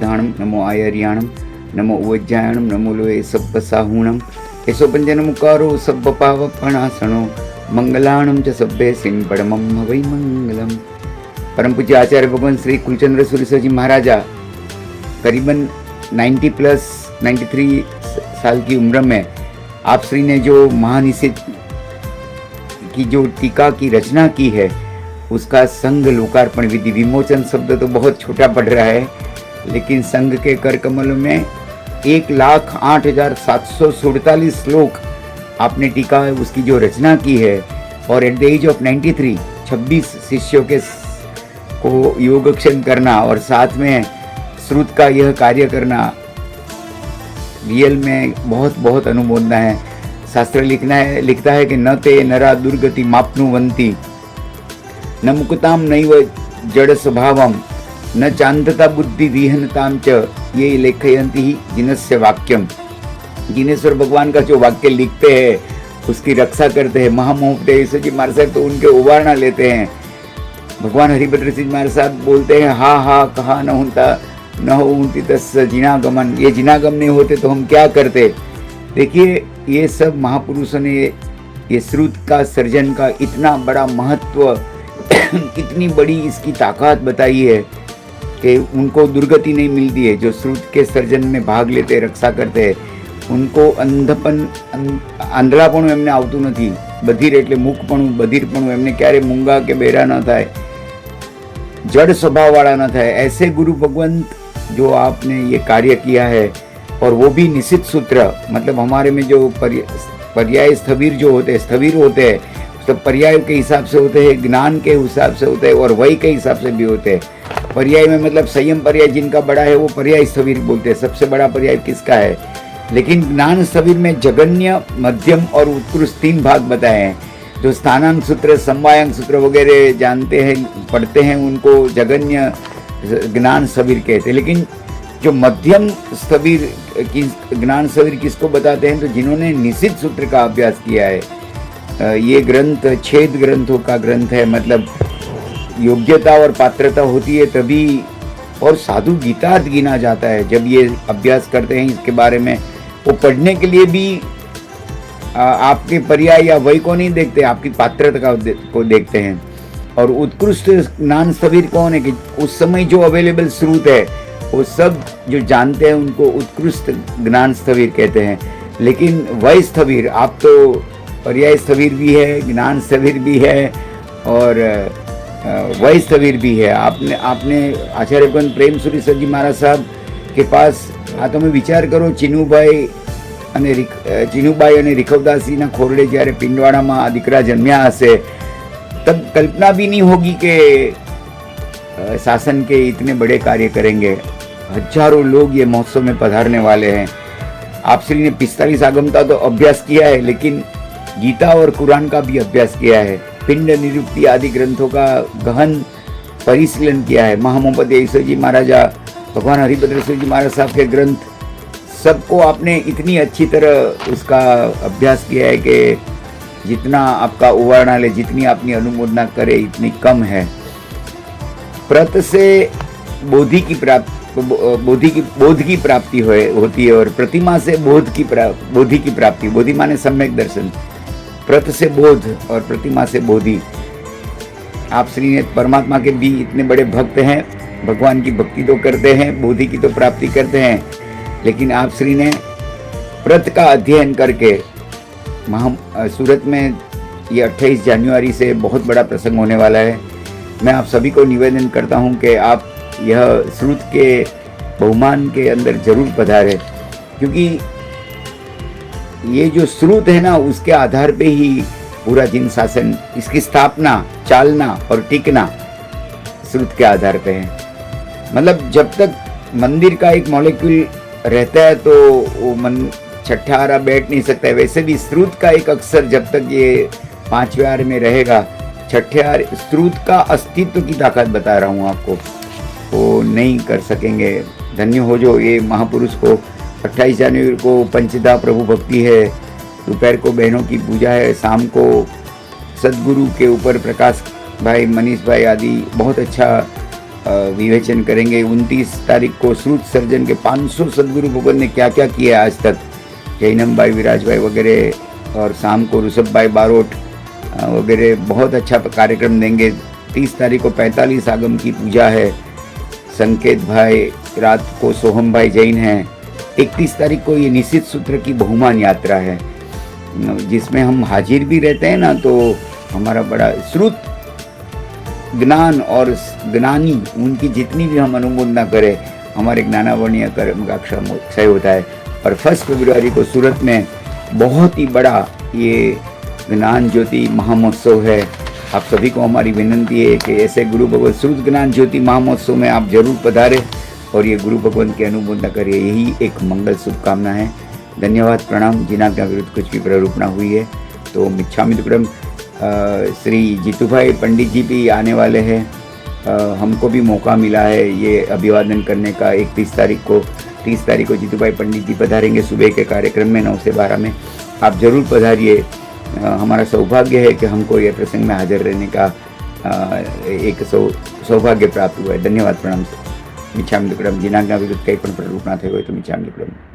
सिद्धाणम नमो आयर्याणम नमो उज्जायणम नमो लोए सब्ब साहूणम एसो पंजन मुकारो सब्ब पावपणासनो मंगलाणम च सब्बे सिं परमं हवै मंगलम। परम पूज्य आचार्य भगवान श्री कुलचंद्र सूरीसर जी महाराजा करीबन 93 साल की उम्र में आप श्री ने जो महानिषेध की जो टीका की रचना की है उसका संघ लोकार्पण विधि। विमोचन शब्द तो बहुत छोटा पड़ रहा है, लेकिन संघ के कर कमलों में 1,08,747 श्लोक आपने टीका उसकी जो रचना की है, और एट द एज ऑफ 93 26 शिष्यों के को योगक्षेम करना और साथ में श्रुत का यह कार्य करना रियल में बहुत बहुत अनुमोदना है। शास्त्र लिखता है कि न ते नरा दुर्गति माप्नुवन्ति न मुक्ताम नैव जड़ स्वभावम न चांदता बुद्धि विहनताम च ये लेखयन्ति ही जिनस्य वाक्यम। जिनेश्वर भगवान का जो वाक्य लिखते हैं उसकी रक्षा करते हैं। महामहोपदेश जी महाराज साहब तो उनके उबारना लेते हैं। भगवान हरिभद्र सिंह महाराज साहब बोलते हैं हा हा कहा न होता न होती तस् जिनागमन। ये जिनागम नहीं होते तो हम क्या करते। देखिए ये सब महापुरुषों ने ये श्रुत का सर्जन का इतना बड़ा महत्व कितनी बड़ी इसकी ताकत बताई है कि उनको दुर्गति नहीं मिलती है। जो श्रुत के सर्जन में भाग लेते रक्षा करते हैं उनको आंधळापણું એમને આવતું નથી। બધિર એટલે મૂકપણું બધિરપણું એમને ક્યારે મૂંગા કે બેરા ન થાય, जड़ स्वभाव वाला न था। ऐसे गुरु भगवंत जो आपने ये कार्य किया है, और वो भी निश्चित सूत्र, मतलब हमारे में जो पर्याय स्थविर जो होते हैं, स्थविर होते हैं तो पर्याय के हिसाब से होते हैं, ज्ञान के हिसाब से होते हैं और वही के हिसाब से भी होते हैं। पर्याय में मतलब संयम पर्याय जिनका बड़ा है वो पर्याय स्थविर बोलते हैं, सबसे बड़ा पर्याय किसका है। लेकिन ज्ञान स्थविर में जगन्य, मध्यम और उत्कृष्ट 3 भाग बताए हैं। जो स्थानांक सूत्र, समवायांक सूत्र वगैरह जानते हैं, पढ़ते हैं, उनको जगन्य ज्ञान स्थविर कहते हैं। लेकिन जो मध्यम स्थविर की ज्ञान स्थविर किसको बताते हैं, तो जिन्होंने निश्चित सूत्र का अभ्यास किया है। ये ग्रंथ 6 ग्रंथों का ग्रंथ है, मतलब योग्यता और पात्रता होती है तभी, और साधु गीतार्थ गिना जाता है जब ये अभ्यास करते हैं इसके बारे में। वो पढ़ने के लिए भी आपके पर्याय या वही को नहीं देखते, आपकी पात्रता को देखते हैं। और उत्कृष्ट ज्ञान स्थविर कौन है कि उस समय जो अवेलेबल स्रोत है वो सब जो जानते हैं उनको उत्कृष्ट ज्ञान स्थविर कहते हैं। लेकिन वही स्थविर, आप तो पर्याय स्थविर भी है, ज्ञान स्थविर भी है और वही स्थविर भी है। आपने आचार्य भगवान प्रेम सूरीसर जी महाराज साहब के पास તમે વિચાર કરો, ચીનુભાઈ અને रिखवदासीના ખોરડે જ્યારે પિંડવાડામાં આ દીકરા જન્મ્યા હશે, तब कल्पना भी नहीं होगी कि शासन के इतने बड़े कार्य करेंगे। हजारों लोग ये महोत्सव में पधारने वाले हैं। आप श्री ने 45 आगमता तो अभ्यास किया है, लेकिन गीता और कुरान का भी अभ्यास किया है। पिंड निरुक्ति आदि ग्रंथों का गहन परिशीलन किया है। महामहोपदेश जी महाराजा, भगवान हरिभद्र सिंह जी महाराज साहब के ग्रंथ सबको आपने इतनी अच्छी तरह उसका अभ्यास किया है कि जितना आपका उवारणा ले, जितनी अपनी अनुमोदना करे इतनी कम है। प्रत से बोध की प्राप्ति होती है और प्रतिमा से बोधि की प्राप्ति। बोधि माने सम्यक दर्शन, प्रत से बोध और प्रतिमा से बोधि। आप श्री ने परमात्मा के भी इतने बड़े भक्त हैं, भगवान की भक्ति तो करते हैं, बोधि की तो प्राप्ति करते हैं, लेकिन आप श्री ने प्रत का अध्ययन करके सूरत में ये 28 जनवरी से बहुत बड़ा प्रसंग होने वाला है। मैं आप सभी को निवेदन करता हूँ कि आप यह श्रुत के बहुमान के अंदर जरूर पधारें, क्योंकि ये जो श्रुत है ना उसके आधार पे ही पूरा जिन शासन, इसकी स्थापना, चालना और टिकना श्रुत के आधार पे है। मतलब जब तक मंदिर का एक मॉलिक्यूल रहता है तो वो छठा आरा बैठ नहीं सकता है, वैसे भी श्रुत का एक अक्षर जब तक ये 5वें आरे में रहेगा, छठे आरे श्रुत का अस्तित्व की ताकत बता रहा हूँ आपको, वो नहीं कर सकेंगे। धन्य हो जो ये महापुरुष को। 28 जनवरी को पंचदा प्रभु भक्ति है, दोपहर को बहनों की पूजा है, शाम को सदगुरु के ऊपर प्रकाश भाई, मनीष भाई आदि बहुत अच्छा विवेचन करेंगे। 29 तारीख को श्रुत सर्जन के 500 सदगुरु भगवान ने क्या क्या किया आज तक, जैनम भाई, विराज भाई वगैरह, और शाम को ऋषभ भाई बारोट वगैरह बहुत अच्छा कार्यक्रम देंगे। 30 तारीख को 45 आगम की पूजा है। संकेत भाई, रात को सोहम भाई जैन हैं। 31 तारीख को ये निश्चित सूत्र की बहुमान यात्रा है, जिसमें हम हाजिर भी रहते हैं ना, तो हमारा बड़ा श्रुत ज्ञान और ज्ञानी उनकी जितनी भी हम अनुमोदना करें, हमारे ज्ञानावर्णीय कर्म का क्षय होता है। और 1 फरवरी को सूरत में बहुत ही बड़ा ये ज्ञान ज्योति महामहोत्सव है। आप सभी को हमारी विनंती है कि ऐसे गुरु भगवत श्रुत ज्ञान ज्योति महामहोत्सव में आप जरूर पधारें और ये गुरु भगवान की अनुमोदना करिए। यही एक मंगल शुभकामना है। धन्यवाद, प्रणाम। जिनका विरुद्ध कुछ भी प्ररूपणा हुई है तो मिच्छामि दुक्कडम। श्री जीतूभाई पंडित जी भी आने वाले हैं। हमको भी मौका मिला है ये अभिवादन करने का। 31 तारीख को 30 तारीख को जीतूभाई पंडित जी पधारेंगे सुबह के कार्यक्रम में 9 से 12 में। आप जरूर पधारिए। हमारा सौभाग्य है कि हमको ये प्रसंग में हाजिर रहने का एक सौभाग्य प्राप्त हुआ है। धन्यवाद, प्रणाम। मिच्छामि दुक्कडम। जिनका विरुद्ध कई पण प्ररूपणा थई होय तो मिच्छामि दुक्कडम।